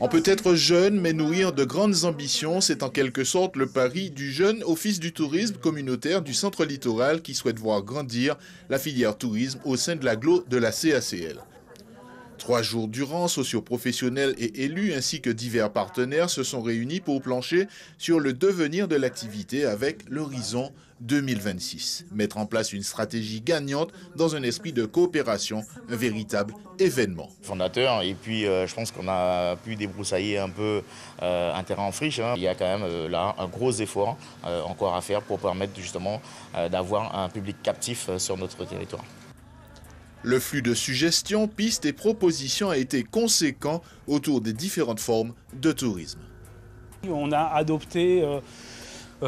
On peut être jeune, mais nourrir de grandes ambitions, c'est en quelque sorte le pari du jeune office du tourisme communautaire du Centre Littoral qui souhaite voir grandir la filière tourisme au sein de l'agglo de la CACL. 3 jours durant, socioprofessionnels et élus ainsi que divers partenaires se sont réunis pour plancher sur le devenir de l'activité avec l'horizon 2026. Mettre en place une stratégie gagnante dans un esprit de coopération, un véritable événement. Fondateur, et puis je pense qu'on a pu débroussailler un peu un terrain en friche. Il y a quand même là un gros effort encore à faire pour permettre justement d'avoir un public captif sur notre territoire. Le flux de suggestions, pistes et propositions a été conséquent autour des différentes formes de tourisme. On a adopté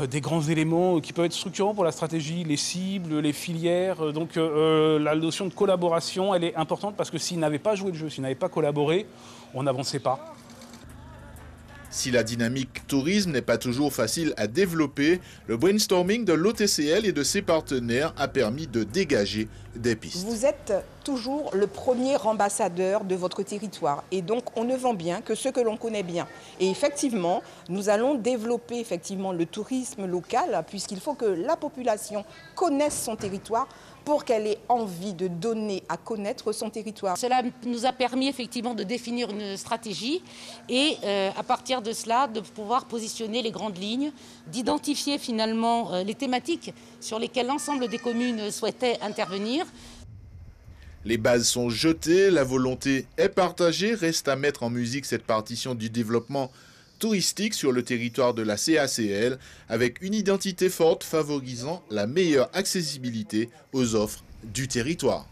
des grands éléments qui peuvent être structurants pour la stratégie, les cibles, les filières. Donc la notion de collaboration, elle est importante parce que s'ils n'avaient pas joué le jeu, s'ils n'avaient pas collaboré, on n'avançait pas. Si la dynamique tourisme n'est pas toujours facile à développer, le brainstorming de l'OTCL et de ses partenaires a permis de dégager des pistes. Vous êtes toujours le premier ambassadeur de votre territoire et donc on ne vend bien que ce que l'on connaît bien. Et effectivement, nous allons développer le tourisme local puisqu'il faut que la population connaisse son territoire pour qu'elle ait envie de donner à connaître son territoire. Cela nous a permis effectivement de définir une stratégie et à partir de cela de pouvoir positionner les grandes lignes, d'identifier finalement les thématiques sur lesquelles l'ensemble des communes souhaitaient intervenir. Les bases sont jetées, la volonté est partagée, reste à mettre en musique cette partition du développement touristique sur le territoire de la CACL avec une identité forte favorisant la meilleure accessibilité aux offres du territoire.